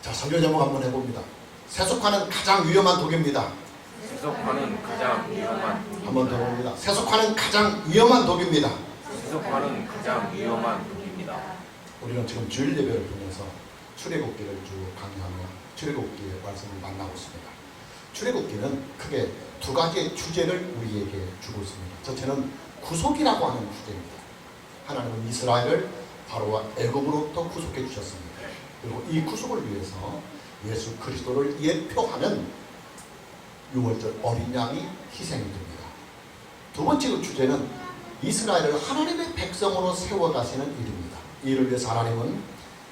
자, 설교 제목 한번 해봅니다. 세속화는 가장 위험한 독입니다. 세속화는 가장 위험한 독입니다. 한번 더 봅니다. 세속화는 가장 위험한 독입니다. 세속화는 가장 위험한 독입니다. 우리는 지금 주일 예배를 통해서 출애굽기를 쭉 강의하며 출애굽기의 말씀을 만나고 있습니다. 출애굽기는 크게 두 가지의 주제를 우리에게 주고 있습니다. 첫째는 구속이라고 하는 주제입니다. 하나님은 이스라엘을 바로와 애굽으로부터 구속해 주셨습니다. 그리고 이 구속을 위해서 예수 그리스도를 예표하는 유월절 어린 양이 희생이 됩니다. 두 번째 주제는 이스라엘을 하나님의 백성으로 세워가시는 일입니다. 이를 위해서 하나님은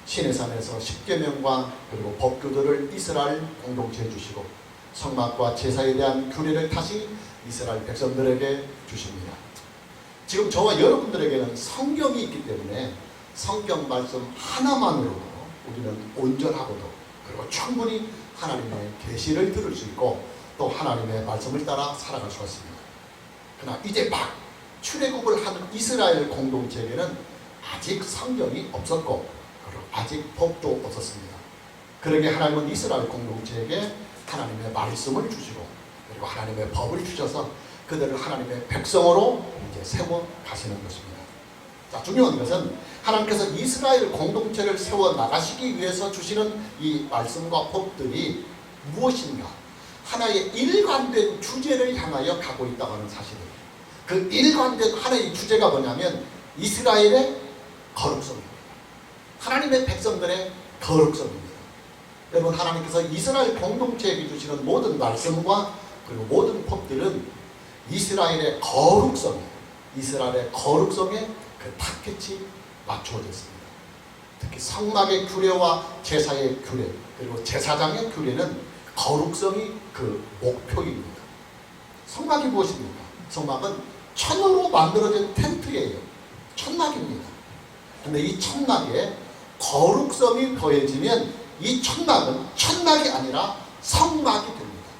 시내산에서 십계명과 그리고 법규들을 이스라엘 공동체에 주시고 성막과 제사에 대한 규례를 다시 이스라엘 백성들에게 주십니다. 지금 저와 여러분들에게는 성경이 있기 때문에 성경 말씀 하나만으로도 우리는 온전하고도 그리고 충분히 하나님의 계시를 들을 수 있고 또 하나님의 말씀을 따라 살아갈 수가 있습니다. 그러나 이제 막 출애굽을 하는 이스라엘 공동체에게는 아직 성경이 없었고 그리고 아직 법도 없었습니다. 그러게 하나님은 이스라엘 공동체에게 하나님의 말씀을 주시고 그리고 하나님의 법을 주셔서 그들을 하나님의 백성으로 이제 세워 가시는 것입니다. 자, 중요한 것은 하나님께서 이스라엘 공동체를 세워 나가시기 위해서 주시는 이 말씀과 법들이 무엇인가? 하나의 일관된 주제를 향하여 가고 있다고 하는 사실입니다. 그 일관된 하나의 주제가 뭐냐면 이스라엘의 거룩성입니다. 하나님의 백성들의 거룩성입니다. 여러분, 하나님께서 이스라엘 공동체에게 주시는 모든 말씀과 그리고 모든 법들은 이스라엘의 거룩성에 그 타켓이 맞추어졌습니다. 특히 성막의 규례와 제사의 규례 그리고 제사장의 규례는 거룩성이 그 목표입니다. 성막이 무엇입니까? 성막은 천으로 만들어진 텐트예요. 천막입니다. 근데 이 천막에 거룩성이 더해지면 이 천막은 천막이 아니라 성막이 됩니다.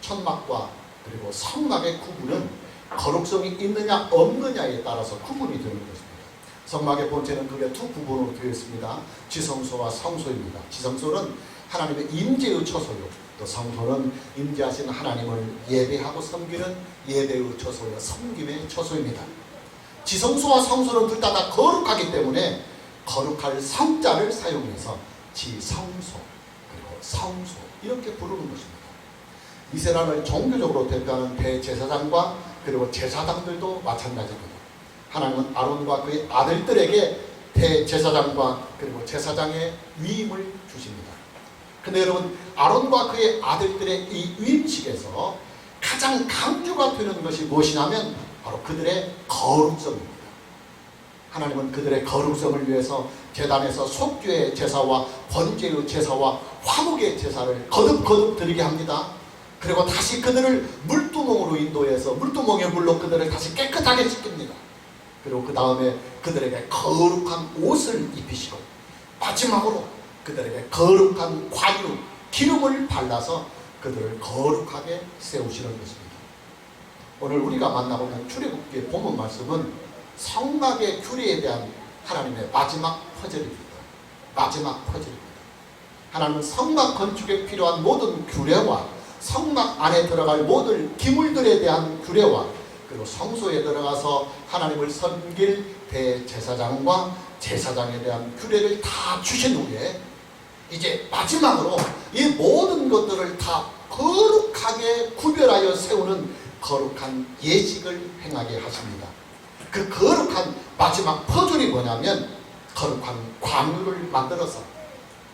천막과 그리고 성막의 구분은 거룩성이 있느냐 없느냐에 따라서 구분이 되는 것입니다. 성막의 본체는 크게 두 부분으로 되어 있습니다. 지성소와 성소입니다. 지성소는 하나님의 임재의 처소요, 또 성소는 임재하신 하나님을 예배하고 섬기는 예배의 처소요, 섬김의 처소입니다. 지성소와 성소는 둘 다 거룩하기 때문에 거룩할 성자를 사용해서 지성소 그리고 성소 이렇게 부르는 것입니다. 이스라엘을 종교적으로 대표하는 대제사장과 그리고 제사장들도 마찬가지입니다. 하나님은 아론과 그의 아들들에게 대제사장과 그리고 제사장의 위임을 주십니다. 근데 여러분, 아론과 그의 아들들의 이 위임식에서 가장 강조가 되는 것이 무엇이냐면 바로 그들의 거룩성입니다. 하나님은 그들의 거룩성을 위해서 제단에서 속죄의 제사와 번제의 제사와 화목의 제사를 거듭 드리게 합니다. 그리고 다시 그들을 물두멍으로 인도해서 물두멍의 물로 그들을 다시 깨끗하게 씻깁니다. 그리고 그 다음에 그들에게 거룩한 옷을 입히시고 마지막으로 그들에게 거룩한 관유, 기름을 발라서 그들을 거룩하게 세우시는 것입니다. 오늘 우리가 만나보는 출애굽기의 본문 말씀은 성막의 규례에 대한 하나님의 마지막 퍼즐입니다. 마지막 퍼즐입니다. 하나님은 성막 건축에 필요한 모든 규례와 성막 안에 들어갈 모든 기물들에 대한 규례와 그리고 성소에 들어가서 하나님을 섬길 대제사장과 제사장에 대한 규례를 다 주신 후에 이제 마지막으로 이 모든 것들을 다 거룩하게 구별하여 세우는 거룩한 예식을 행하게 하십니다. 그 거룩한 마지막 퍼즐이 뭐냐면 거룩한 관유를 만들어서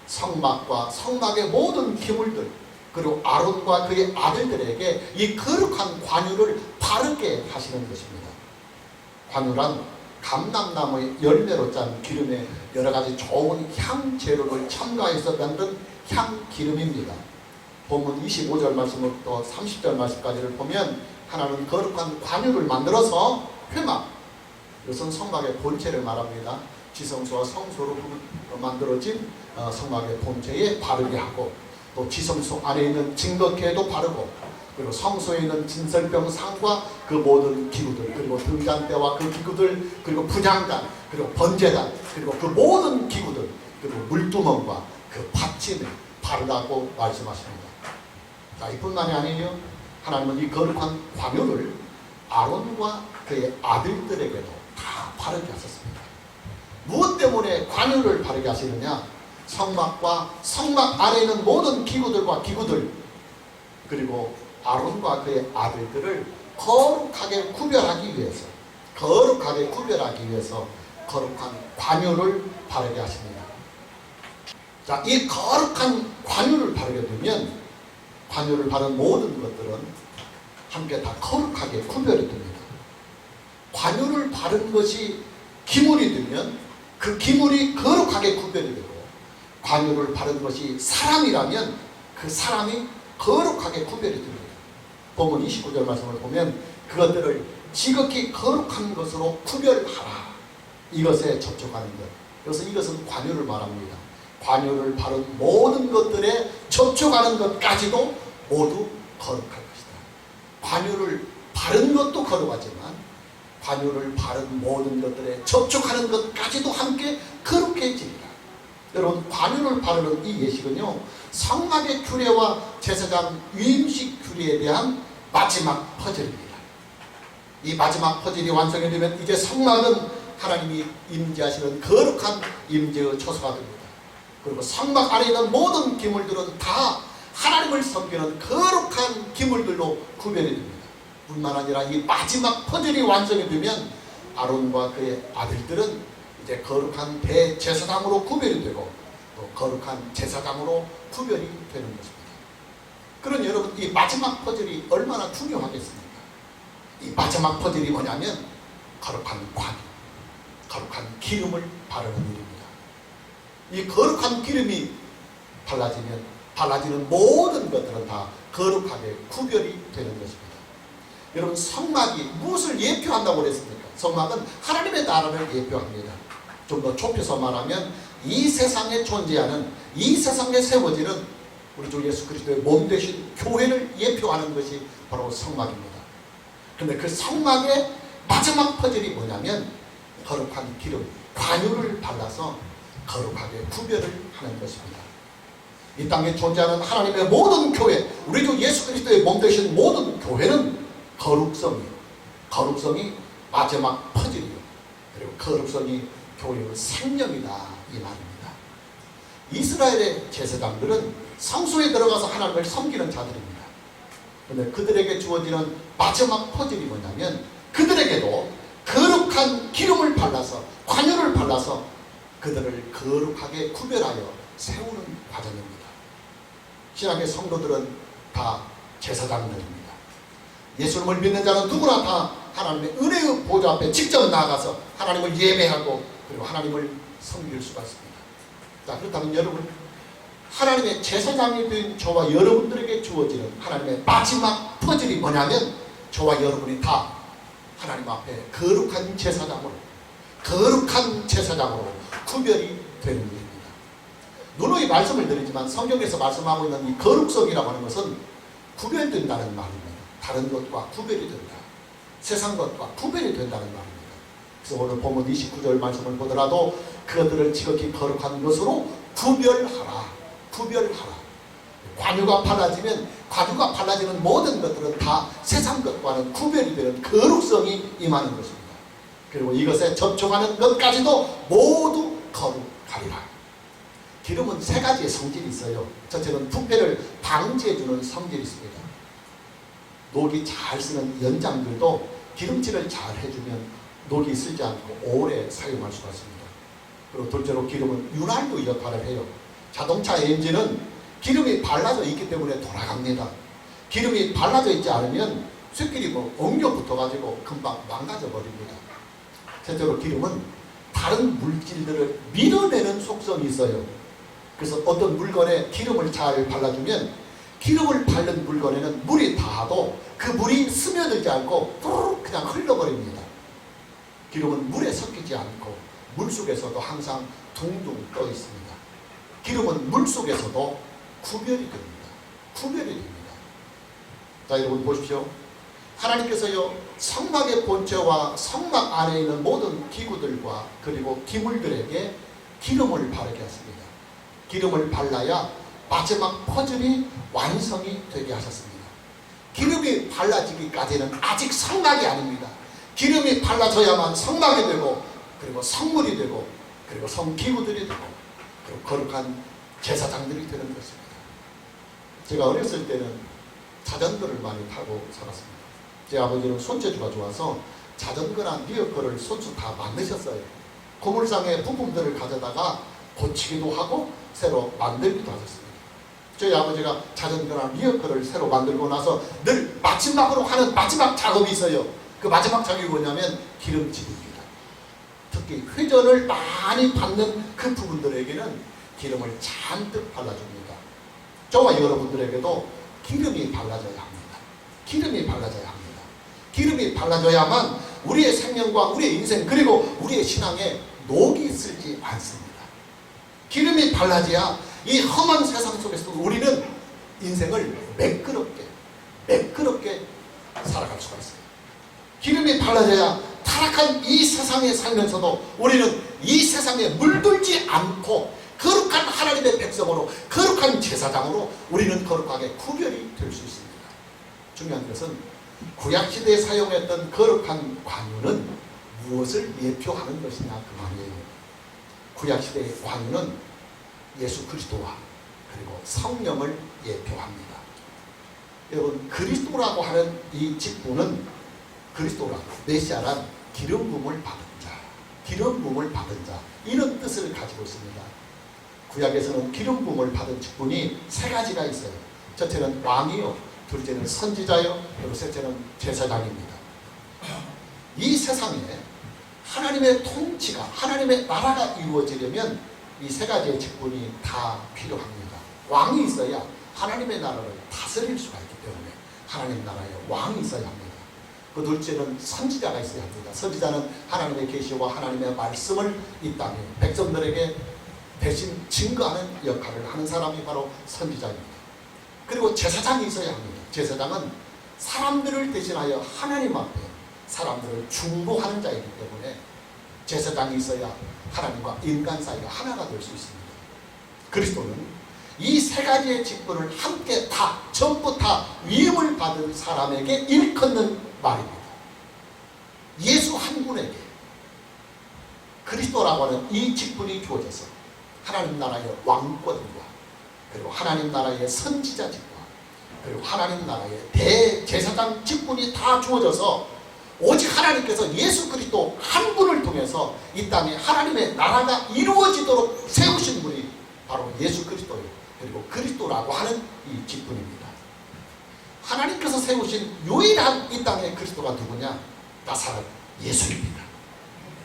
성막과 성막의 모든 기물들 그리고 아론과 그의 아들들에게 이 거룩한 관유를 바르게 하시는 것입니다. 관유란 감람나무의 열매로 짠 기름에 여러가지 좋은 향재료를 첨가해서 만든 향기름입니다. 본문 25절 말씀부터 30절 말씀까지를 보면 하나님은 거룩한 관유를 만들어서 회막, 이것은 성막의 본체를 말합니다. 지성소와 성소로 만들어진 성막의 본체에 바르게 하고 또 지성소 안에 있는 증거궤도 바르고 그리고 성소에 있는 진설병 상과 그 모든 기구들 그리고 등잔대와 그 기구들 그리고 분향단 그리고 번제단 그리고 그 모든 기구들 그리고 물두멍과 그 받침에 바르다고 말씀하십니다. 자, 이뿐만이 아니에요. 하나님은 이 거룩한 관유를 아론과 그의 아들들에게도 다 바르게 하셨습니다. 무엇 때문에 관유를 바르게 하시느냐? 성막과 성막 안에 있는 모든 기구들과 기구들, 그리고 아론과 그의 아들들을 거룩하게 구별하기 위해서, 거룩한 관유를 바르게 하십니다. 자, 이 거룩한 관유를 바르게 되면 관유를 바른 모든 것들은 함께 다 거룩하게 구별이 됩니다. 관유를 바른 것이 기물이 되면 그 기물이 거룩하게 구별이 되고, 관유를 바른 것이 사람이라면 그 사람이 거룩하게 구별이 됩니다. 본문 29절 말씀을 보면 그것들을 지극히 거룩한 것으로 구별하라. 이것에 접촉하는 것. 그래서 이것은 관유를 말합니다. 관유를 바른 모든 것들에 접촉하는 것까지도 모두 거룩할 것이다. 관유를 바른 것도 거룩하지만 관유를 바른 모든 것들에 접촉하는 것까지도 함께 거룩해지리라. 여러분, 관유를 바르는 이 예식은요, 성막의 규례와 제사장 위임식 규례에 대한 마지막 퍼즐입니다. 이 마지막 퍼즐이 완성이 되면 이제 성막은 하나님이 임재하시는 거룩한 임재의 처소가 됩니다. 그리고 성막 안에 있는 모든 기물들은 다 하나님을 섬기는 거룩한 기물들로 구별이 됩니다. 뿐만 아니라 이 마지막 퍼즐이 완성이 되면 아론과 그의 아들들은 이제 거룩한 대제사장으로 구별이 되고 또 거룩한 제사장으로 구별이 되는 것입니다. 그러니 여러분, 이 마지막 퍼즐이 얼마나 중요하겠습니까? 이 마지막 퍼즐이 뭐냐면 거룩한 관유, 거룩한 기름을 바르는 일입니다. 이 거룩한 기름이 발라지는 모든 것들은 다 거룩하게 구별이 되는 것입니다. 여러분, 성막이 무엇을 예표한다고 그랬습니까? 성막은 하나님의 나라를 예표합니다. 좀 더 좁혀서 말하면 이 세상에 존재하는, 이 세상에 세워지는 우리 주 예수 그리스도의 몸 되신 교회를 예표하는 것이 바로 성막입니다. 그런데 그 성막의 마지막 퍼즐이 뭐냐면 거룩한 기름, 관유를 발라서 거룩하게 구별을 하는 것입니다. 이 땅에 존재하는 하나님의 모든 교회, 우리 주 예수 그리스도의 몸 되신 모든 교회는 거룩성이 마지막 퍼즐이요, 그리고 거룩성이 교회의 생명이다, 이 말입니다. 이스라엘의 제사장들은 성소에 들어가서 하나님을 섬기는 자들입니다. 그런데 그들에게 주어지는 마지막 퍼즐이 뭐냐면 그들에게도 거룩한 기름을 발라서, 관유를 발라서 그들을 거룩하게 구별하여 세우는 과정입니다. 신약의 성도들은 다 제사장들입니다. 예수님을 믿는 자는 누구나 다 하나님의 은혜의 보좌 앞에 직접 나아가서 하나님을 예배하고 그리고 하나님을 섬길 수가 있습니다. 자, 그렇다면 여러분, 하나님의 제사장이 된 저와 여러분들에게 주어지는 하나님의 마지막 퍼즐이 뭐냐면 저와 여러분이 다 하나님 앞에 거룩한 제사장으로 구별이 되는 일입니다. 누누이 말씀을 드리지만 성경에서 말씀하고 있는 이 거룩성이라고 하는 것은 구별된다는 말입니다. 다른 것과 구별이 된다. 세상 것과 구별이 된다는 말입니다. 그래서 오늘 본문 29절 말씀을 보더라도 그것들을 지극히 거룩한 것으로 구별하라. 관유가 발라지는 모든 것들은 다 세상 것과는 구별이 되는 거룩성이 임하는 것입니다. 그리고 이것에 접촉하는 것까지도 모두 거룩하리라. 기름은 세 가지의 성질이 있어요. 첫째는 부패를 방지해주는 성질이 있습니다. 녹이 잘 쓰는 연장들도 기름칠을 잘 해주면 녹이 쓰지 않고 오래 사용할 수가 있습니다. 그리고 둘째로 기름은 윤활유 역할을 해요. 자동차 엔진은 기름이 발라져 있기 때문에 돌아갑니다. 기름이 발라져 있지 않으면 쇠끼리 엉겨 붙어가지고 금방 망가져 버립니다. 셋째로 기름은 다른 물질들을 밀어내는 속성이 있어요. 그래서 어떤 물건에 기름을 잘 발라주면 기름을 바른 물건에는 물이 닿아도 그 물이 스며들지 않고 후루룩 그냥 흘러버립니다. 기름은 물에 섞이지 않고 물속에서도 항상 둥둥 떠 있습니다. 기름은 물속에서도 구별이 됩니다. 자, 여러분 보십시오. 하나님께서요, 성막의 본체와 성막 안에 있는 모든 기구들과 그리고 기물들에게 기름을 바르게 하십니다. 기름을 발라야 마지막 퍼즐이 완성이 되게 하셨습니다. 기름이 발라지기까지는 아직 성막이 아닙니다. 기름이 발라져야만 성막이 되고, 그리고 성물이 되고, 그리고 성기구들이 되고, 그리고 거룩한 제사장들이 되는 것입니다. 제가 어렸을 때는 자전거를 많이 타고 살았습니다. 제 아버지는 손재주가 좋아서 자전거나 리어커를 손수 다 만드셨어요. 고물상의 부품들을 가져다가 고치기도 하고 새로 만들기도 하셨습니다. 저희 아버지가 자전거나 리어커를 새로 만들고 나서 늘 마지막으로 하는 마지막 작업이 있어요. 그 마지막 작업이 뭐냐면 기름칠입니다. 특히 회전을 많이 받는 그 부분들에게는 기름을 잔뜩 발라줍니다. 저와 여러분들에게도 기름이 발라져야 합니다. 기름이 발라져야 합니다. 기름이 발라져야만 우리의 생명과 우리의 인생, 그리고 우리의 신앙에 녹이 슬지 않습니다. 기름이 발라져야 이 험한 세상 속에서 우리는 인생을 매끄럽게 살아갈 수가 있어요. 기름이 발라져야 타락한 이 세상에 살면서도 우리는 이 세상에 물들지 않고 거룩한 하나님의 백성으로, 거룩한 제사장으로 우리는 거룩하게 구별이 될 수 있습니다. 중요한 것은 구약시대에 사용했던 거룩한 관유는 무엇을 예표하는 것이냐 그 말이에요. 구약시대의 관유는 예수 그리스도와 그리고 성령을 예표합니다. 여러분, 그리스도라고 하는 이 직분은 그리스도라고, 메시아란 기름 부음을 받은 자, 기름 부음을 받은 자, 이런 뜻을 가지고 있습니다. 구약에서는 기름 부음을 받은 직분이 세 가지가 있어요. 첫째는 왕이요, 둘째는 선지자요, 그리고 셋째는 제사장입니다. 이 세상에 하나님의 통치가, 하나님의 나라가 이루어지려면 이 세 가지의 직분이 다 필요합니다. 왕이 있어야 하나님의 나라를 다스릴 수가 있기 때문에 하나님 나라에 왕이 있어야 합니다. 그 둘째는 선지자가 있어야 합니다. 선지자는 하나님의 계시와 하나님의 말씀을 이 땅에 백성들에게 대신 증거하는 역할을 하는 사람이 바로 선지자입니다. 그리고 제사장이 있어야 합니다. 제사장은 사람들을 대신하여 하나님 앞에 사람들을 중보하는 자이기 때문에 제사장이 있어야 하나님과 인간 사이가 하나가 될 수 있습니다. 그리스도는 이 세 가지의 직분을 함께 다, 전부 다 위임을 받은 사람에게 일컫는 말입니다. 예수 한 분에게 그리스도라고 하는 이 직분이 주어져서 하나님 나라의 왕권과, 그리고 하나님 나라의 선지자 직분, 그리고 하나님 나라의 대제사장 직분이 다 주어져서 오직 하나님께서 예수 그리스도 한 분을 통해서 이 땅에 하나님의 나라가 이루어지도록 세우신 분이 바로 예수 그리스도예요. 그리고 그리스도라고 하는 이 직분입니다. 하나님께서 세우신 유일한 이 땅의 그리스도가 누구냐? 나사렛 예수입니다.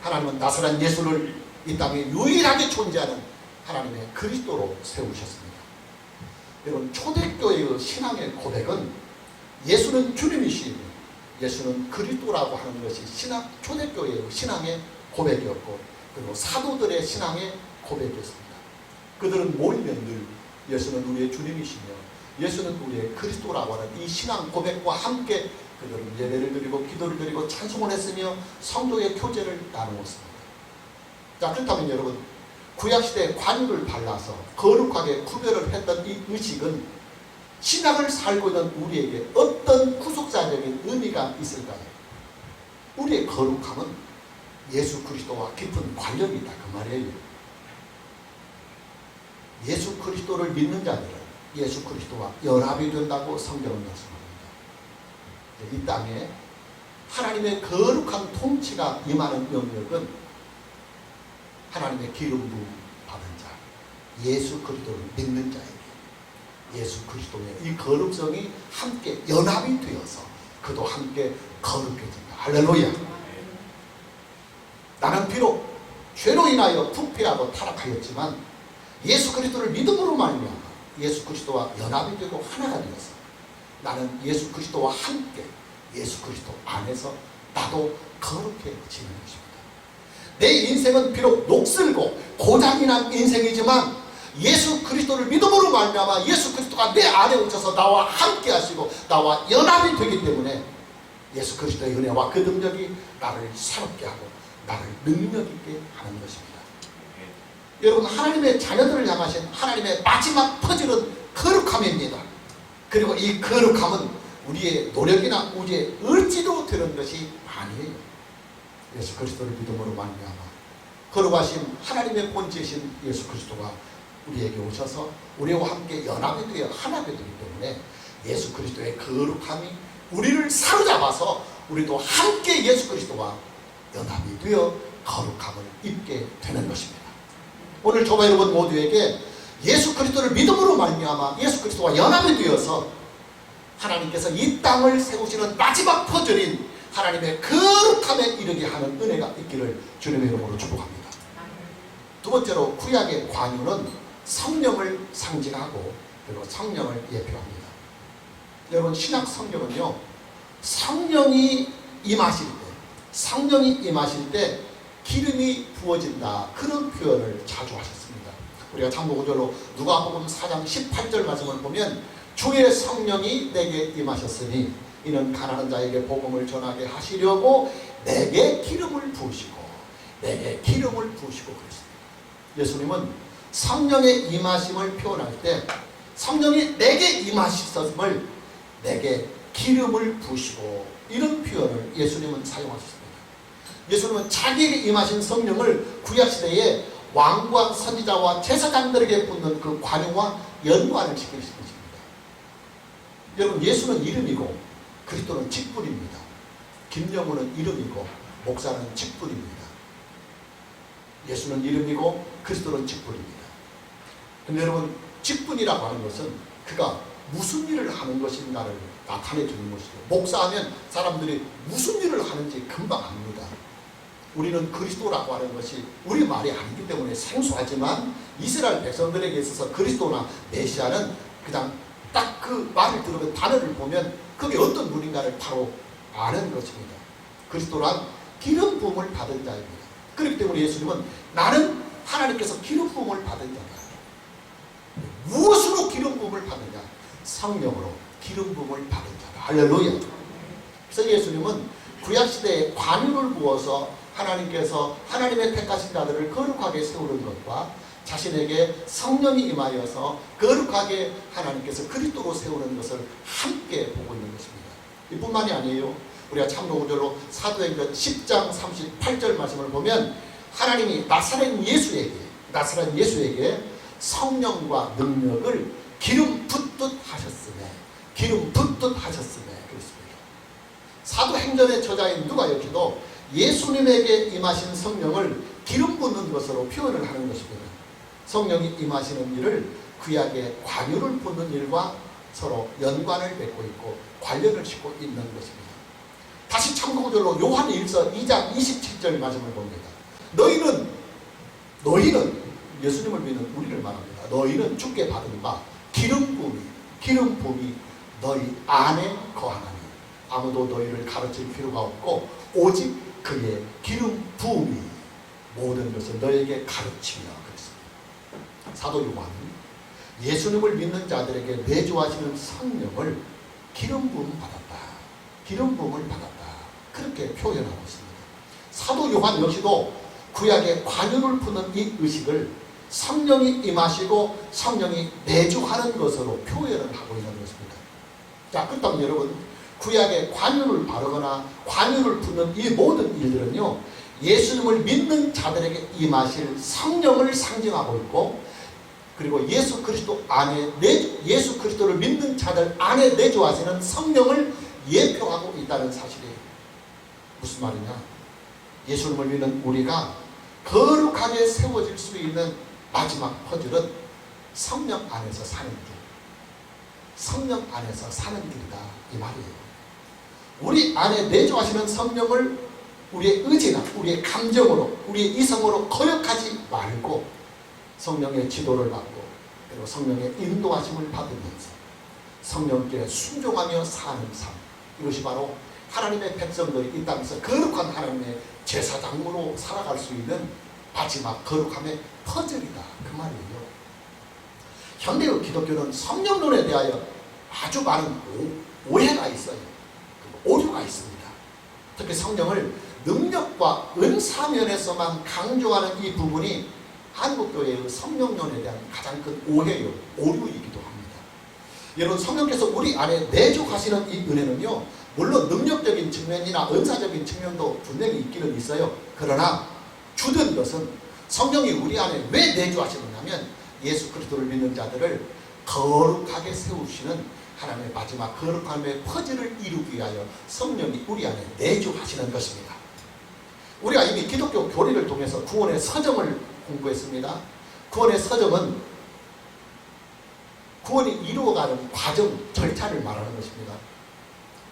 하나님은 나사렛 예수를 이 땅에 유일하게 존재하는 하나님의 그리스도로 세우셨습니다. 여러분, 초대교회의 신앙의 고백은 예수는 주님이시고 예수는 그리스도라고 하는 것이 초대교회의 신앙의 고백이었고, 그리고 사도들의 신앙의 고백이었습니다. 그들은 모이면 늘 예수는 우리의 주님이시며 예수는 우리의 그리스도라고 하는 이 신앙 고백과 함께 그들은 예배를 드리고 기도를 드리고 찬송을 했으며 성도의 교제를 나누었습니다. 자, 그렇다면 여러분, 구약시대에 관유를 발라서 거룩하게 구별을 했던 이 의식은 신앙을 살고 있는 우리에게 어떤 구속사적인 의미가 있을까요? 우리의 거룩함은 예수 그리스도와 깊은 관련이 있다 그 말이에요. 예수 그리스도를 믿는 자들은 예수 그리스도와 연합이 된다고 성경은 말씀합니다. 이 땅에 하나님의 거룩한 통치가 임하는 영역은 하나님의 기름 부음 받은 자, 예수 그리스도를 믿는 자에게 예수 그리스도의 이 거룩성이 함께 연합이 되어서 그도 함께 거룩해진다. 할렐루야. 나는 비록 죄로 인하여 부패하고 타락하였지만 예수 그리스도를 믿음으로 말미암아 예수 그리스도와 연합이 되고 하나가 되어서 나는 예수 그리스도와 함께 예수 그리스도 안에서 나도 거룩해지는 것입니다. 내 인생은 비록 녹슬고 고장이 난 인생이지만 예수 그리스도를 믿음으로 말미암아 예수 그리스도가 내 안에 오셔서 나와 함께 하시고 나와 연합이 되기 때문에 예수 그리스도의 은혜와 그 능력이 나를 새롭게 하고 나를 능력 있게 하는 것입니다. 여러분, 하나님의 자녀들을 향하신 하나님의 마지막 퍼즐은 거룩함입니다. 그리고 이 거룩함은 우리의 노력이나 우리의 의지로 되는 것이 아니에요. 예수 그리스도를 믿음으로 말미암아 거룩하신 하나님의 본체이신 예수 그리스도가 우리에게 오셔서 우리와 함께 연합이 되어 하나가 되기 때문에 예수 그리스도의 거룩함이 우리를 사로잡아서 우리도 함께 예수 그리스도와 연합이 되어 거룩함을 입게 되는 것입니다. 오늘 저와 여러분 모두에게 예수 그리스도를 믿음으로 말미암아 예수 그리스도와 연합이 되어서 하나님께서 이 땅을 세우시는 마지막 퍼즐인 하나님의 거룩함에 이르게 하는 은혜가 있기를 주님의 이름으로 축복합니다. 두 번째로, 구약의 관유는 성령을 상징하고 그리고 성령을 예표합니다. 여러분, 신약 성경은요, 성령이 임하실 때 기름이 부어진다, 그런 표현을 자주 하셨습니다. 우리가 참고구절로 누가복음 4장 18절 말씀을 보면 주의 성령이 내게 임하셨으니 이는 가난한 자에게 복음을 전하게 하시려고 내게 기름을 부으시고 그랬습니다. 예수님은 성령의 임하심을 표현할 때 성령이 내게 임하셨음을 내게 기름을 부으시고 이런 표현을 예수님은 사용하셨습니다. 예수님은 자기에게 임하신 성령을 구약시대에 왕과 선지자와 제사장들에게 붙는 그 관용과 연관을 시키신 것입니다. 여러분, 예수는 이름이고 그리스도는 직분입니다. 김영우는 이름이고 목사는 직분입니다. 예수는 이름이고 그리스도는 직분입니다. 근데 여러분, 직분이라고 하는 것은 그가 무슨 일을 하는 것인가를 나타내 주는 것이죠. 목사하면 사람들이 무슨 일을 하는지 금방 압니다. 우리는 그리스도라고 하는 것이 우리 말이 아니기 때문에 생소하지만 이스라엘 백성들에게 있어서 그리스도나 메시아는 그냥 딱 그 말을 들으면 단어를 보면 그게 어떤 분인가를 바로 아는 것입니다. 그리스도란 기름 부음을 받은 자입니다. 그렇기 때문에 예수님은 나는 하나님께서 기름 부음을 받은 자다. 무엇으로 기름 부음을 받느냐? 성령으로 기름 부음을 받은 자다. 할렐루야. 그래서 예수님은 구약시대에 관유를 부어서 하나님께서 하나님의 택하신 자들을 거룩하게 세우는 것과 자신에게 성령이 임하여서 거룩하게 하나님께서 그리스도로 세우는 것을 함께 보고 있는 것입니다. 이뿐만이 아니에요. 우리가 참고구절로 사도행전 10장 38절 말씀을 보면 하나님이 나사렛 예수에게 성령과 능력을 기름 붓듯 하셨으며 그랬습니다. 사도행전의 저자인 누가 역시도 예수님에게 임하신 성령을 기름 붓는 것으로 표현을 하는 것입니다. 성령이 임하시는 일을 구약의 관유를 붓는 일과 서로 연관을 맺고 있고 관련을 싣고 있는 것입니다. 다시 참고절로 요한일서 2장 27절 말씀을 봅니다. 너희는 예수님을 믿는 우리를 말합니다. 너희는 주께 받은 바 기름 부음이 너희 안에 거하나니 아무도 너희를 가르칠 필요가 없고 오직 그의 기름 부음이 모든 것을 너에게 가르치며 그랬습니다. 사도 요한은 예수님을 믿는 자들에게 내주하시는 성령을 기름 부음을 받았다. 그렇게 표현하고 있습니다. 사도 요한 역시도 구약의 관유를 푸는 이 의식을 성령이 임하시고 성령이 내주하는 것으로 표현을 하고 있는 것입니다. 자, 그렇다면 여러분, 구약의 관유를 바르거나 관유를 푸는 이 모든 일들은요, 예수님을 믿는 자들에게 임하실 성령을 상징하고 있고, 그리고 예수 그리스도를 믿는 자들 안에 내주하시는 성령을 예표하고 있다는 사실이에요. 무슨 말이냐? 예수님을 믿는 우리가 거룩하게 세워질 수 있는 마지막 퍼즐은 성령 안에서 사는 길이다, 이 말이에요. 우리 안에 내주하시는 성령을 우리의 의지나 우리의 감정으로, 우리의 이성으로 거역하지 말고 성령의 지도를 받고 그리고 성령의 인도하심을 받으면서 성령께 순종하며 사는 삶, 이것이 바로 하나님의 백성들이 이 땅에서 거룩한 하나님의 제사장으로 살아갈 수 있는 마지막 거룩함의 퍼즐이다, 그 말이에요. 현대의 기독교는 성령론에 대하여 아주 많은 오해가 있어요. 오류가 있습니다. 특히 성령을 능력과 은사면에서만 강조하는 이 부분이 한국교회의 성령론에 대한 가장 큰 오해요, 오류이기도 합니다. 여러분, 성령께서 우리 안에 내주하시는 이 은혜는요, 물론 능력적인 측면이나 은사적인 측면도 분명히 있기는 있어요. 그러나 주된 것은 성령이 우리 안에 왜 내주하시느냐면 예수 그리스도를 믿는 자들을 거룩하게 세우시는 하나님의 마지막 거룩함의 퍼즐을 이루기 위하여 성령이 우리 안에 내주하시는 것입니다. 우리가 이미 기독교 교리를 통해서 구원의 서정을 공부했습니다. 구원의 서정은 구원이 이루어가는 과정, 절차를 말하는 것입니다.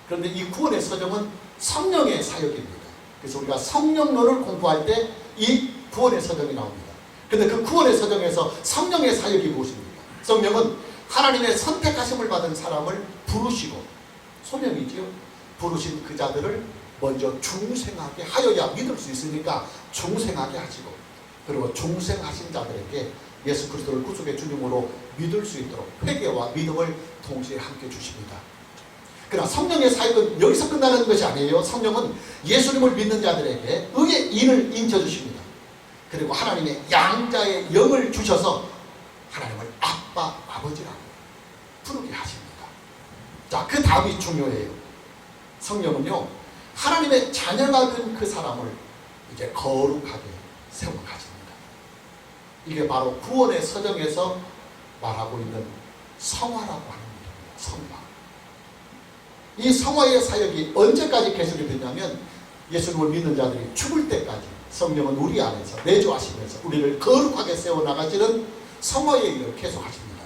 그런데 이 구원의 서정은 성령의 사역입니다. 그래서 우리가 성령론을 공부할 때 이 구원의 서정이 나옵니다. 그런데 그 구원의 서정에서 성령의 사역이 무엇입니까? 성령은 하나님의 선택하심을 받은 사람을 부르시고, 소명이지요. 부르신 그 자들을 먼저 중생하게 하여야 믿을 수 있으니까 중생하게 하시고, 그리고 중생하신 자들에게 예수 그리스도를 구속의 주님으로 믿을 수 있도록 회개와 믿음을 동시에 함께 주십니다. 그러나 성령의 사역은 여기서 끝나는 것이 아니에요. 성령은 예수님을 믿는 자들에게 의의 인을 인쳐주십니다. 그리고 하나님의 양자의 영을 주셔서 하나님을 아빠, 아버지라고 부르게 하십니다. 자, 그 다음이 중요해요. 성령은요, 하나님의 자녀가 된 그 사람을 이제 거룩하게 세워가십니다. 이게 바로 구원의 서정에서 말하고 있는 성화라고 하는 일입니다. 성화. 이 성화의 사역이 언제까지 계속이 되냐면 예수님을 믿는 자들이 죽을 때까지 성령은 우리 안에서 내주하시면서 우리를 거룩하게 세워나가시는 성화의 일을 계속하십니다.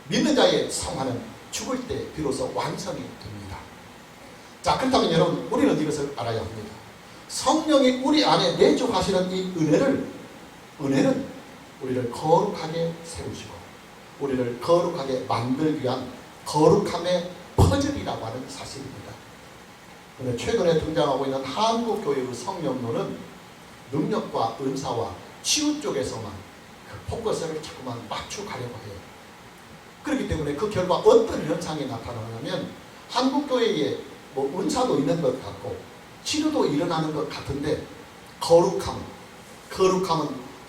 믿는 자의 성화는 죽을 때 비로소 완성이 됩니다. 자, 그렇다면 여러분, 우리는 이것을 알아야 합니다. 성령이 우리 안에 내주하시는 이 은혜는 우리를 거룩하게 세우시고 우리를 거룩하게 만들기 위한 거룩함의 퍼즐이라고 하는 사실입니다. 그런데 최근에 등장하고 있는 한국교회의 성령론은 능력과 은사와 치유 쪽에서만 그 포커스를 자꾸만 맞춰가려고 해요. 그렇기 때문에 그 결과 어떤 현상이 나타나냐면 한국교회에 뭐 은사도 있는 것 같고 치료도 일어나는 것 같은데 거룩함은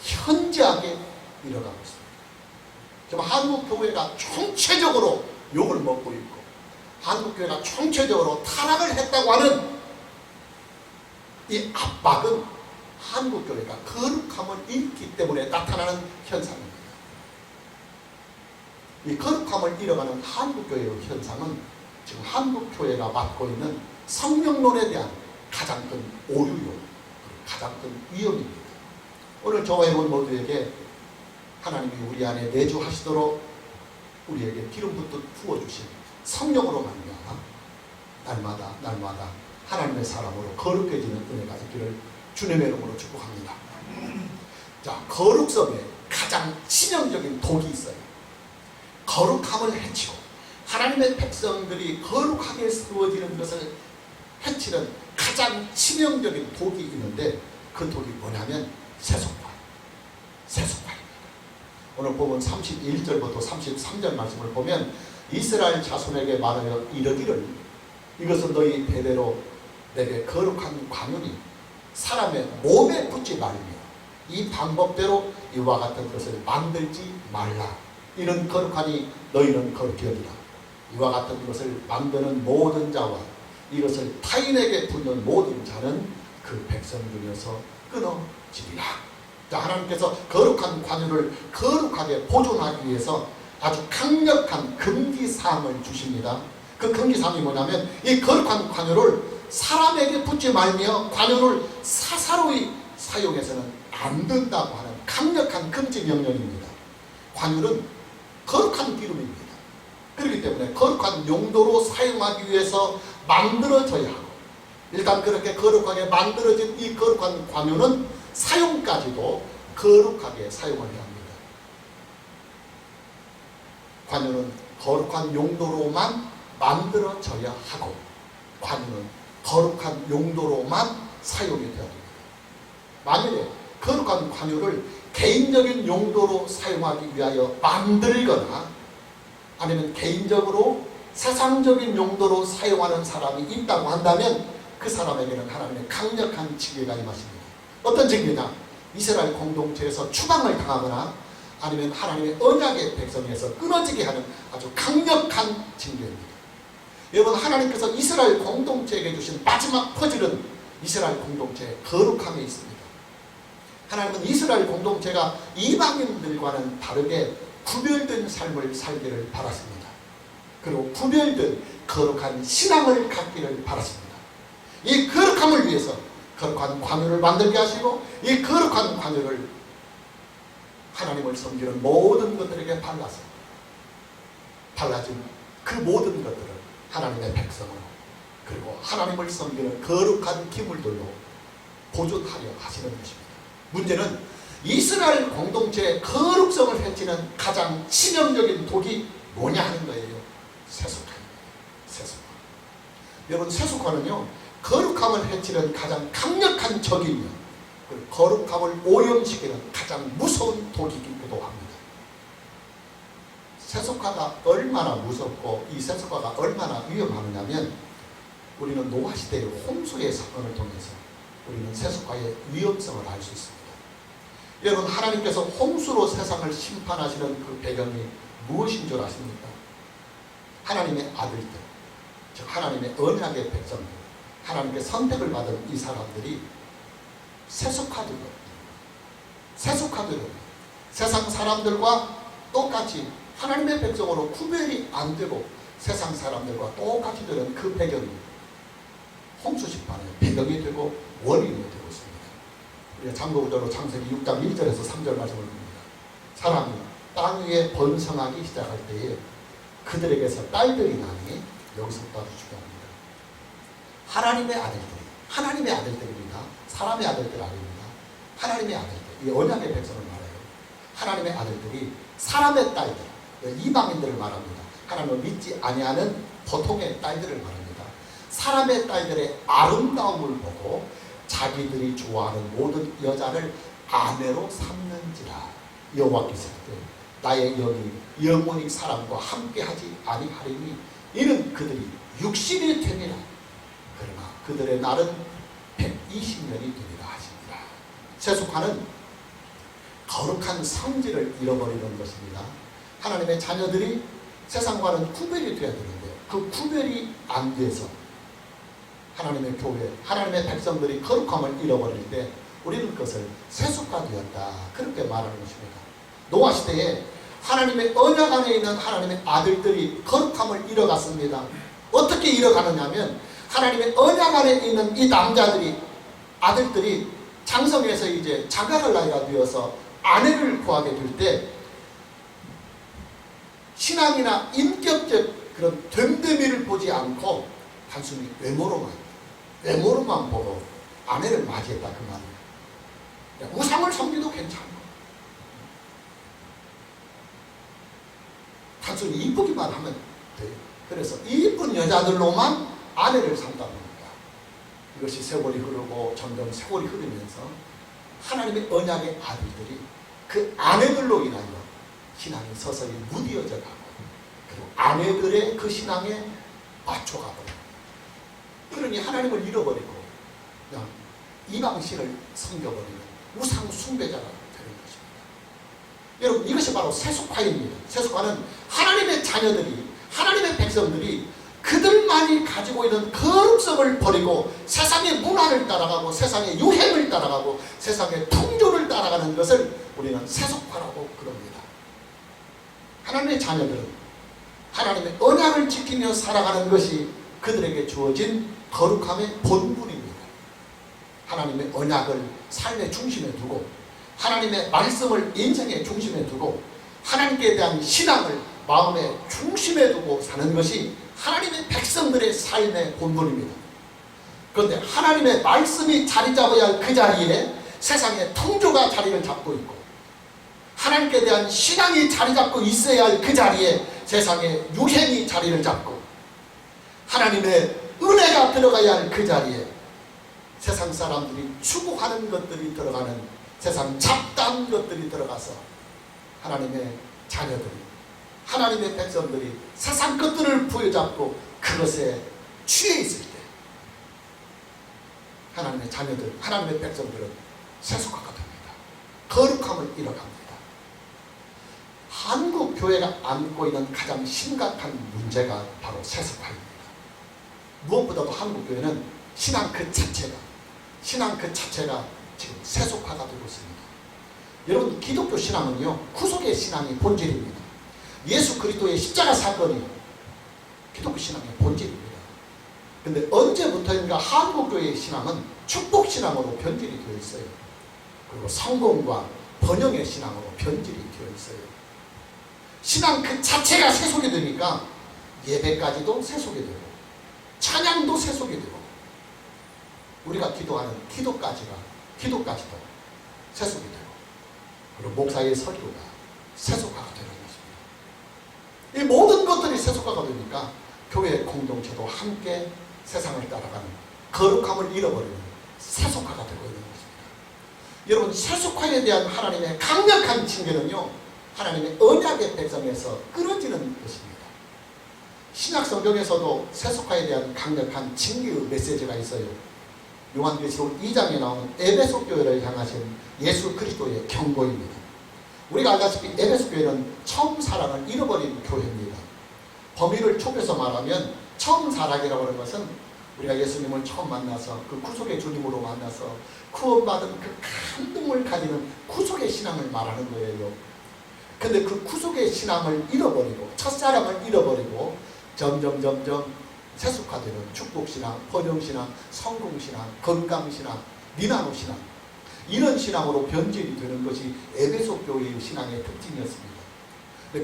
현저하게 일어나고 있습니다. 지금 한국교회가 총체적으로 욕을 먹고 있고 한국교회가 총체적으로 타락을 했다고 하는 이 압박은 한국교회가 거룩함을 잃기 때문에 나타나는 현상입니다. 이 거룩함을 잃어가는 한국교회의 현상은 지금 한국교회가 맡고 있는 성령론에 대한 가장 큰 오류요, 가장 큰 위험입니다. 오늘 저와 여러분 모두에게 하나님이 우리 안에 내주하시도록 우리에게 기름 붓듯 부어주신 성령으로 말미암아 날마다 하나님의 사람으로 거룩해지는 은혜가 있기를 주님의 이름으로 축복합니다. 자, 거룩성에 가장 치명적인 독이 있어요. 거룩함을 해치고 하나님의 백성들이 거룩하게 세워지는 것을 해치는 가장 치명적인 독이 있는데 그 독이 뭐냐면 세속화입니다. 오늘 보면 31절부터 33절 말씀을 보면 이스라엘 자손에게 말하여 이르기를 이것은 너희 대대로 내게 거룩한 관윤이 사람의 몸에 붙지 말며 이 방법대로 이와 같은 것을 만들지 말라. 이는 거룩하니 너희는 거룩히 여기라. 이와 같은 것을 만드는 모든 자와 이것을 타인에게 붙는 모든 자는 그 백성 중에서 끊어지리라. 자, 하나님께서 거룩한 관유를 거룩하게 보존하기 위해서 아주 강력한 금기사항을 주십니다. 그 금기사항이 뭐냐면 이 거룩한 관유를 사람에게 붙지 말며 관유를 사사로이 사용해서는 안 된다고 하는 강력한 금지 명령입니다. 관유는 거룩한 기름입니다. 그렇기 때문에 거룩한 용도로 사용하기 위해서 만들어져야 하고 일단 그렇게 거룩하게 만들어진 이 거룩한 관유는 사용까지도 거룩하게 사용을 해야 합니다. 관유는 거룩한 용도로만 만들어져야 하고 관유는 거룩한 용도로만 사용이 되어야 합니다. 만약에 거룩한 관유를 개인적인 용도로 사용하기 위하여 만들거나 아니면 개인적으로 세상적인 용도로 사용하는 사람이 있다고 한다면 그 사람에게는 하나님의 강력한 징계가 임하십니다. 어떤 징계냐? 이스라엘 공동체에서 추방을 당하거나 아니면 하나님의 언약의 백성에서 끊어지게 하는 아주 강력한 징계입니다. 여러분, 하나님께서 이스라엘 공동체에게 주신 마지막 퍼즐은 이스라엘 공동체의 거룩함에 있습니다. 하나님은 이스라엘 공동체가 이방인들과는 다르게 구별된 삶을 살기를 바랐습니다. 그리고 구별된 거룩한 신앙을 갖기를 바랐습니다. 이 거룩함을 위해서 거룩한 관유를 만들게 하시고 이 거룩한 관유를 하나님을 섬기는 모든 것들에게 발라진 그 모든 것들을 하나님의 백성으로 그리고 하나님을 섬기는 거룩한 기물들로 보존하려 하시는 것입니다. 문제는 이스라엘 공동체의 거룩성을 해치는 가장 치명적인 독이 뭐냐 하는 거예요. 세속화입니다. 세속화. 여러분, 세속화는요, 거룩함을 해치는 가장 강력한 적이며 거룩함을 오염시키는 가장 무서운 독이기도 합니다. 세속화가 얼마나 무섭고 이 세속화가 얼마나 위험하느냐면 우리는 노아시대의 홍수의 사건을 통해서 우리는 세속화의 위험성을 알 수 있습니다. 여러분, 하나님께서 홍수로 세상을 심판하시는 그 배경이 무엇인 줄 아십니까? 하나님의 아들들, 즉 하나님의 언약의 백성들, 하나님께 선택을 받은 이 사람들이 세속화되고 세상 사람들과 똑같이 하나님의 백성으로 구별이 안 되고 세상 사람들과 똑같이 되는 그 배경이 홍수 심판의 배경이 되고 원인이 되고 있습니다. 우리가 참고구절로 창세기 6장 1절에서 3절 말씀을 봅니다. 사람이 땅 위에 번성하기 시작할 때에 그들에게서 딸들이 나니 여기서부터 아주 중요합니다. 하나님의 아들들입니다. 사람의 아들들 아닙니다. 하나님의 아들들, 이 언약의 백성을 말해요. 하나님의 아들들이 사람의 딸들, 이방인들을 말합니다. 하나님을 믿지 아니하는 보통의 딸들을 말합니다. 사람의 딸들의 아름다움을 보고 자기들이 좋아하는 모든 여자를 아내로 삼는지라. 여호와께서 나의 영이 영원히 사람과 함께하지 아니하리니 이는 그들이 육신이 되리라. 그러나 그들의 날은 120년이 되리라 하십니다. 세속화는 거룩한 성질을 잃어버리는 것입니다. 하나님의 자녀들이 세상과는 구별이 되어야 되는데 그 구별이 안 돼서 하나님의 교회, 하나님의 백성들이 거룩함을 잃어버릴 때 우리는 그것을 세속화되었다, 그렇게 말하는 것입니다. 노아 시대에 하나님의 언약 안에 있는 하나님의 아들들이 거룩함을 잃어갔습니다. 어떻게 잃어가느냐 하면 하나님의 언약 안에 있는 이 남자들이, 아들들이 장성해서 이제 자각할 나이가 되어서 아내를 구하게 될 때 신앙이나 인격적 그런 됨됨이를 보지 않고 단순히 외모로만 보고 아내를 맞이했다, 그 말이에요. 우상을 섬기도 괜찮고 단순히 이쁘기만 하면 돼요. 그래서 이쁜 여자들로만 아내를 삼다 보니까 이것이 세월이 흐르고 점점 세월이 흐르면서 하나님의 언약의 아들들이 그 아내들로 인하여 신앙이 서서히 무뎌져 가고 그리고 아내들의 그 신앙에 맞춰가 버립니다. 그러니 하나님을 잃어버리고 그냥 이방신을 섬겨버리는 우상 숭배자가 되는 것입니다. 여러분, 이것이 바로 세속화입니다. 세속화는 하나님의 자녀들이, 하나님의 백성들이 그들만이 가지고 있는 거룩성을 버리고 세상의 문화를 따라가고 세상의 유행을 따라가고 세상의 풍조를 따라가는 것을 우리는 세속화라고 그럽니다. 하나님의 자녀들은 하나님의 언약을 지키며 살아가는 것이 그들에게 주어진 거룩함의 본분입니다. 하나님의 언약을 삶의 중심에 두고 하나님의 말씀을 인생의 중심에 두고 하나님께 대한 신앙을 마음의 중심에 두고 사는 것이 하나님의 백성들의 삶의 본분입니다. 그런데 하나님의 말씀이 자리 잡아야 할 그 자리에 세상의 통조가 자리를 잡고 있고 하나님께 대한 신앙이 자리 잡고 있어야 할 그 자리에 세상의 유행이 자리를 잡고 하나님의 은혜가 들어가야 할 그 자리에 세상 사람들이 추구하는 것들이 들어가는 세상 잡다한 것들이 들어가서 하나님의 자녀들이, 하나님의 백성들이 세상 것들을 부여잡고 그것에 취해 있을 때 하나님의 자녀들, 하나님의 백성들은 세속화가 됩니다. 거룩함을 잃어갑니다. 한국 교회가 안고 있는 가장 심각한 문제가 바로 세속화입니다. 무엇보다도 한국 교회는 신앙 그 자체가 지금 세속화가 되고 있습니다. 여러분, 기독교 신앙은요, 구속의 신앙이 본질입니다. 예수 그리스도의 십자가 사건이 기독교 신앙의 본질입니다. 근데 언제부터인가 한국교회의 신앙은 축복 신앙으로 변질이 되어 있어요. 그리고 성공과 번영의 신앙으로 변질이 되어 있어요. 신앙 그 자체가 세속이 되니까 예배까지도 세속이 되고 찬양도 세속이 되고 우리가 기도하는 기도까지도 세속이 되고 그리고 목사의 설교가 세속화가 되는 것입니다. 이 모든 것들이 세속화가 되니까 교회 공동체도 함께 세상을 따라가는 거룩함을 잃어버리는 세속화가 되고 있는 것입니다. 여러분, 세속화에 대한 하나님의 강력한 징계는요, 하나님의 언약의 백성에서 끊어지는 것입니다. 신약 성경에서도 세속화에 대한 강력한 징계의 메시지가 있어요. 요한계시록 2장에 나오는 에베소 교회를 향하신 예수 그리스도의 경고입니다. 우리가 알다시피 에베소 교회는 처음 사랑을 잃어버린 교회입니다. 범위를 좁혀서 말하면 처음 사랑이라고 하는 것은 우리가 예수님을 처음 만나서 그 구속의 주님으로 만나서 구원받은 그 감동을 가지는 구속의 신앙을 말하는 거예요. 근데 그 구속의 신앙을 잃어버리고 첫사랑을 잃어버리고 점점 세속화되는 축복신앙, 번영신앙, 성공신앙, 건강신앙, 미나노신앙, 이런 신앙으로 변질이 되는 것이 에베소 교회의 신앙의 특징이었습니다.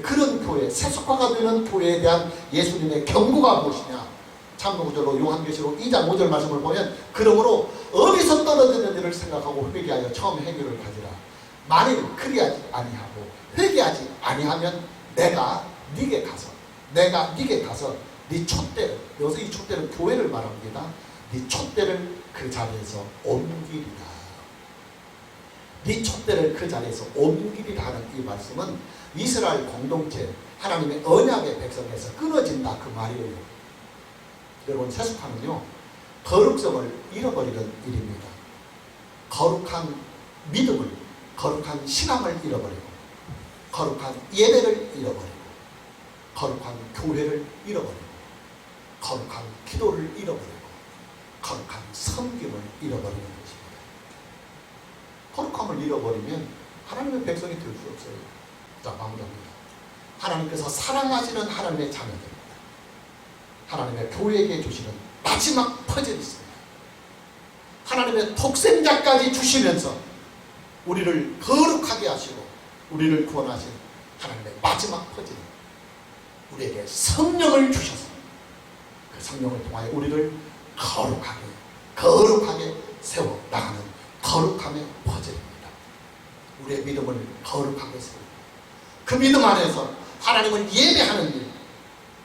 그런 교회, 세속화가 되는 교회에 대한 예수님의 경고가 무엇이냐? 참고구절로 요한계시록 2장 5절 말씀을 보면 그러므로 어디서 떨어졌는지를 생각하고 회개하여 처음 행위를 가지라. 만일 그리하지 아니하고 회개하지 아니하면 내가 네게 가서 네 촛대를, 여기서 이 촛대는 교회를 말합니다. 네 촛대를 그 자리에서 옮기리라. 네 촛대를 그 자리에서 옮기리라 하는 이 말씀은 이스라엘 공동체, 하나님의 언약의 백성에서 끊어진다 그 말이에요. 여러분, 세속화는요, 거룩성을 잃어버리는 일입니다. 거룩한 믿음을, 거룩한 신앙을 잃어버리고 거룩한 예배를 잃어버리고 거룩한 교회를 잃어버리고 거룩한 기도를 잃어버리고 거룩한 섬김을 잃어버리는 것입니다. 거룩함을 잃어버리면 하나님의 백성이 될 수 없어요. 자, 마무리합니다. 하나님께서 사랑하시는 하나님의 자녀들, 하나님의 교회에게 주시는 마지막 퍼즐이 있습니다. 하나님의 독생자까지 주시면서 우리를 거룩하게 하시고 우리를 구원하신 하나님의 마지막 퍼즐입니다. 우리에게 성령을 주셔서 그 성령을 통하여 우리를 거룩하게 세워 나가는 거룩함의 퍼즐입니다. 우리의 믿음을 거룩하게 세우고 그 믿음 안에서 하나님을 예배하는 일,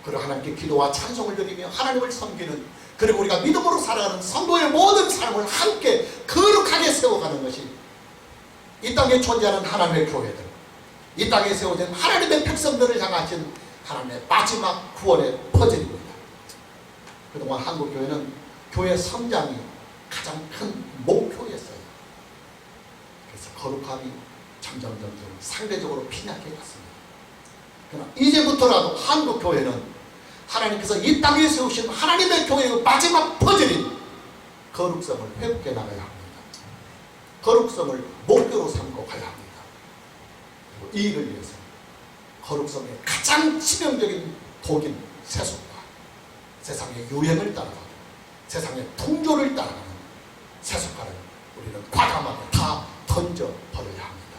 그리고 하나님께 기도와 찬송을 드리며 하나님을 섬기는, 그리고 우리가 믿음으로 살아가는 성도의 모든 삶을 함께 거룩하게 세워가는 것이 이 땅에 존재하는 하나님의 교회들, 이 땅에 세워진 하나님의 백성들을 향하신 하나님의 마지막 구원의 퍼즐입니다. 그동안 한국교회는 교회 성장이 가장 큰 목표였어요. 그래서 거룩함이 점점 상대적으로 빈약해 갔습니다. 그러나 이제부터라도 한국교회는 하나님께서 이 땅에 세우신 하나님의 교회의 마지막 퍼즐인 거룩성을 회복해 나가야 합니다. 거룩성을 목표로 삼고 가야 합니다. 그리고 이 일을 위해서 거룩성의 가장 치명적인 독인 세속과 세상의 유행을 따라가고 세상의 풍조를 따라가는 세속화를 우리는 과감하게 다 던져버려야 합니다.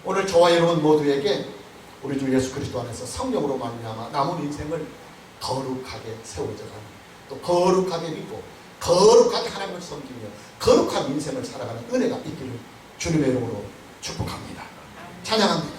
오늘 저와 여러분 모두에게 우리 주 예수 그리스도 안에서 성령으로 말미암아 남은 인생을 거룩하게 세워져가는, 또 거룩하게 믿고 거룩하게 하나님을 섬기며 거룩한 인생을 살아가는 은혜가 있기를 주님의 이름으로 축복합니다. 찬양합니다.